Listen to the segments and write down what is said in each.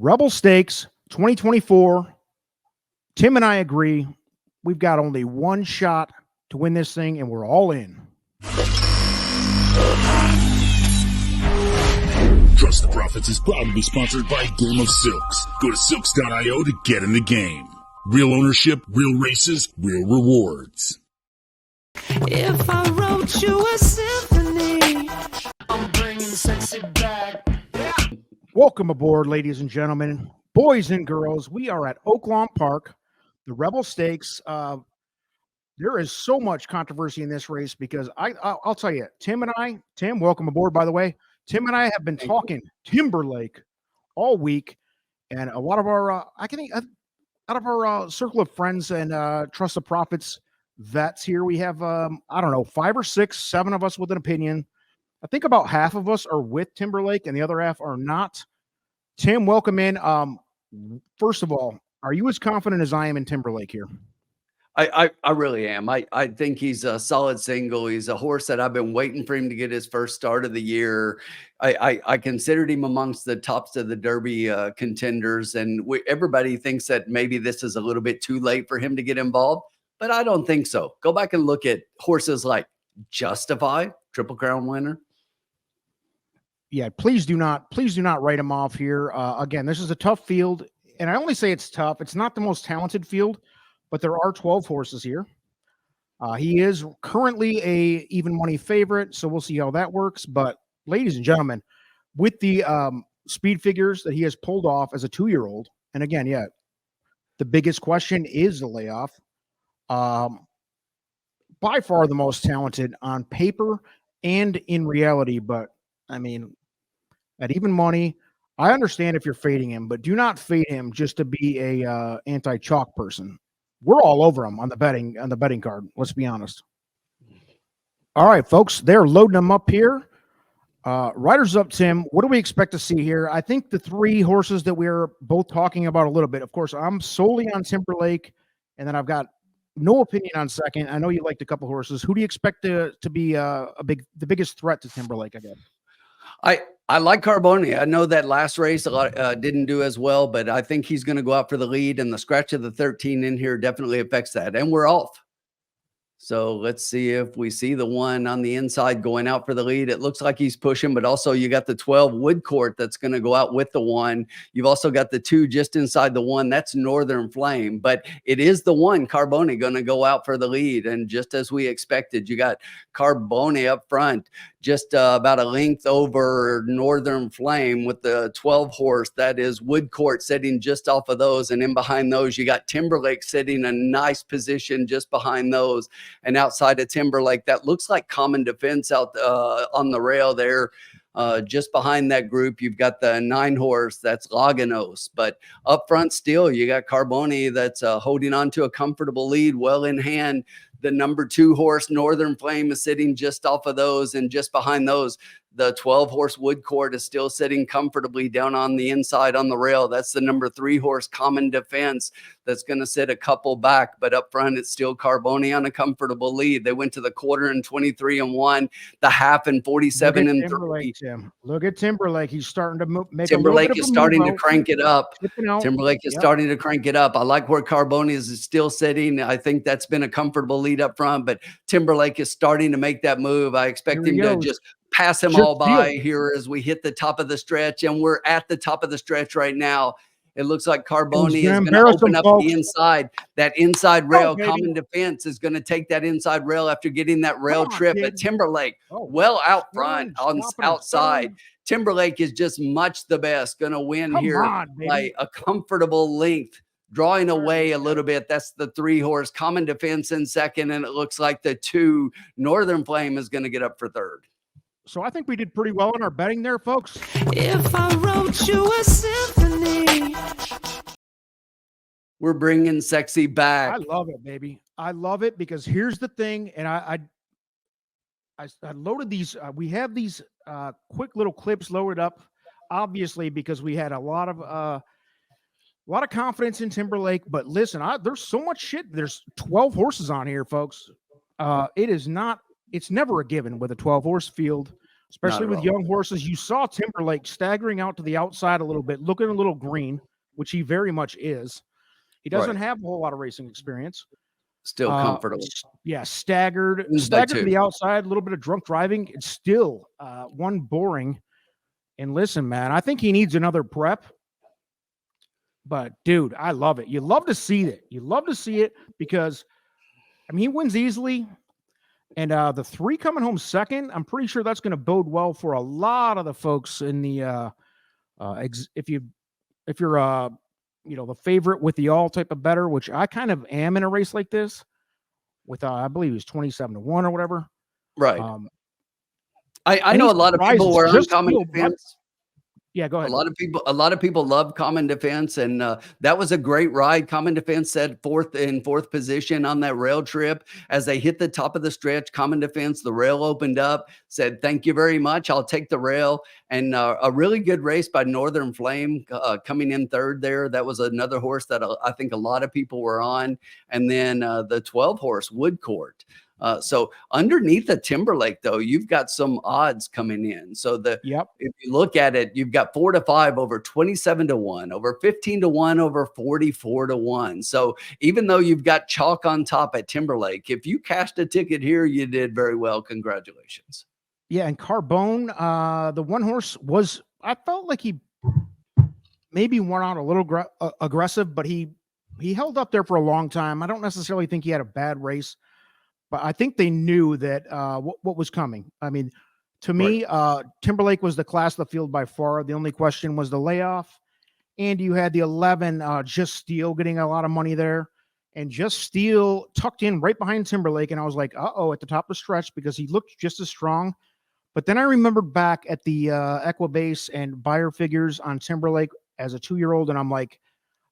Rebel Stakes 2024. Tim and I agree we've got only one shot to win this thing, and we're all in. Trust the Profits is proud to be sponsored by Game of Silks. Go to silks.io to get in the game. Real ownership, real races, real rewards. If I wrote you a symphony, I'm bringing sexy back. Welcome aboard, ladies and gentlemen, boys and girls. We are at Oaklawn Park, the Rebel Stakes. There is so much controversy in this race because I'll tell you, Tim, welcome aboard, by the way. Tim and I have been talking Timberlake all week, and a lot of our, out of our circle of friends and Trust the Profits vets here, we have, 5 or 6, 7 of us with an opinion. I think about half of us are with Timberlake and the other half are not. Tim, welcome in. First of all, are you as confident as I am in Timberlake here? I really am. I think he's a solid single. He's a horse that I've been waiting for him to get his first start of the year. I considered him amongst the tops of the Derby contenders, and everybody thinks that maybe this is a little bit too late for him to get involved, but I don't think so. Go back and look at horses like Justify, Triple Crown winner. Yeah, please do not write him off here. Again, this is a tough field, and I only say it's tough. It's not the most talented field, but there are 12 horses here. He is currently a even money favorite, so we'll see how that works. But ladies and gentlemen, with the speed figures that he has pulled off as a 2-year-old, and again, the biggest question is the layoff. By far the most talented on paper and in reality, but I mean, at even money, I understand if you're fading him, but do not fade him just to be a anti-chalk person. We're all over him on the betting card. Let's be honest. All right, folks, they're loading them up here. Riders up, Tim. What do we expect to see here? I think the 3 horses that we're both talking about a little bit. Of course, I'm solely on Timberlake, and then I've got no opinion on second. I know you liked a couple horses. Who do you expect to be the biggest threat to Timberlake again? I like Carboni. I know that last race didn't do as well, but I think he's going to go out for the lead, and the scratch of the 13 in here definitely affects that. And we're off. So let's see if we see the one on the inside going out for the lead. It looks like he's pushing, but also you got the 12 Woodcourt that's going to go out with the 1. You've also got the 2 just inside the 1. That's Northern Flame, but it is the 1, Carboni, going to go out for the lead. And just as we expected, you got Carboni up front, just about a length over Northern Flame with the 12 horse. That is Woodcourt sitting just off of those. And in behind those, you got Timberlake sitting in a nice position just behind those. And outside of Timberlake, that looks like Common Defense out on the rail there. Just behind that group, you've got the 9 horse, that's Laganos. But up front still, you got Carboni that's holding on to a comfortable lead, well in hand. The number 2 horse, Northern Flame, is sitting just off of those. And just behind those, the 12 horse Woodcourt is still sitting comfortably down on the inside on the rail. That's the number 3 horse, Common Defense, that's going to sit a couple back. But up front, it's still Carboni on a comfortable lead. They went to the quarter in 23-1, the half in 47-3. Tim. Look at Timberlake. He's starting to make Timberlake is starting to crank it up. Timberlake is Yep. starting to crank it up. I like where Carboni is still sitting. I think that's been a comfortable lead up front, but Timberlake is starting to make that move. I expect him to just pass him all by here as we hit the top of the stretch, and we're at the top of the stretch right now. It looks like Carboni is going to open up the inside. That inside rail, Common Defense is going to take that inside rail after getting that rail trip. But Timberlake, well out front on outside. Timberlake is just much the best, going to win here by a comfortable length. Drawing away a little bit. That's the 3 horse, Common Defense in second, and it looks like the 2 Northern Flame is going to get up for third. So I think we did pretty well in our betting there, folks. If I wrote you a symphony. We're bringing sexy back. I love it, baby. I love it because here's the thing, and I loaded these. We have these quick little clips loaded up, obviously, because we had a lot of confidence in Timberlake. But listen, there's so much shit. There's 12 horses on here, folks. It's never a given with a 12 horse field. especially at with all. young horses. You saw Timberlake staggering out to the outside a little bit, looking a little green, which he very much is. He doesn't Right. have a whole lot of racing experience. Still comfortable. Staggered Wins by to 2. the outside, a little bit of drunk driving. It's still one boring. And listen, man, I think he needs another prep. But dude, I love it. You love to see it. You love to see it because, I mean, he wins easily. And the 3 coming home second, I'm pretty sure that's going to bode well for a lot of the folks in the if you're the favorite with the all type of better, which I kind of am in a race like this with I believe it was 27-1 or whatever. Right. Um, I know any a lot of people surprises? were Just uncommon feel- defense. Yeah, go A ahead. lot of people love Common Defense, and that was a great ride. Common Defense said fourth position on that rail trip. As they hit the top of the stretch, Common Defense, the rail opened up, said, "Thank you very much. I'll take the rail." And a really good race by Northern Flame coming in third there. That was another horse that I think a lot of people were on. And then the 12 horse Woodcourt. So underneath the Timberlake, though, you've got some odds coming in. So Yep. if you look at it, you've got 4 to 5 over 27-1, over 15-1, over 44-1. So even though you've got chalk on top at Timberlake, if you cashed a ticket here, you did very well. Congratulations. Yeah, and Carbone, the one horse I felt like he maybe went out a little aggressive, but he held up there for a long time. I don't necessarily think he had a bad race, but I think they knew that what was coming. I mean, to me, Timberlake was the class of the field by far. The only question was the layoff, and you had the 11 Just Steel getting a lot of money there, and Just Steel tucked in right behind Timberlake, and I was like, at the top of the stretch because he looked just as strong. But then I remembered back at the Equibase and buyer figures on Timberlake as a 2-year-old, and I'm like,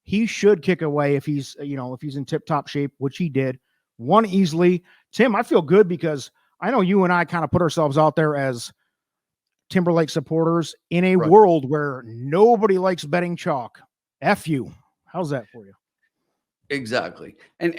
he should kick away if he's in tip-top shape, which he did. Won easily. Tim, I feel good because I know you and I kind of put ourselves out there as Timberlake supporters in a world where nobody likes betting chalk. F you. How's that for you? Exactly. And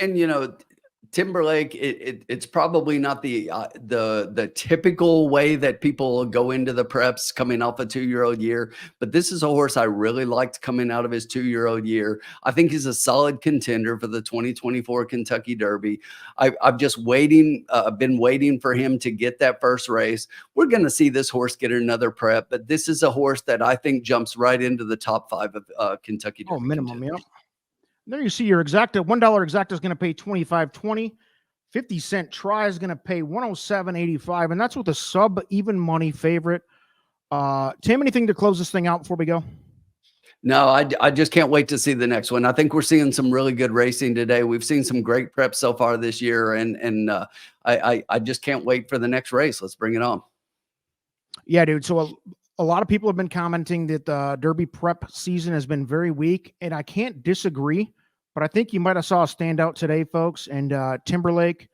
Timberlake, it's probably not the typical way that people go into the preps coming off a 2-year-old year, but this is a horse I really liked coming out of his 2-year-old year. I think he's a solid contender for the 2024 Kentucky Derby. I've just been waiting for him to get that first race. We're going to see this horse get another prep, but this is a horse that I think jumps right into the top 5 of Kentucky Derby. Oh, minimum, contenders. Yep. There you see your exacta. $1 exacta is going to pay $25.20. 50-cent try is going to pay $107.85, and that's with a sub even money favorite. Tim, anything to close this thing out before we go? No, I just can't wait to see the next one. I think we're seeing some really good racing today. We've seen some great preps so far this year, and I just can't wait for the next race. Let's bring it on. Yeah, dude. So a lot of people have been commenting that the Derby prep season has been very weak, and I can't disagree, but I think you might have saw a standout today, folks. And Timberlake,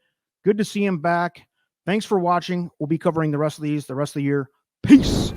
good to see him back. Thanks for watching. We'll be covering the rest of the year. Peace.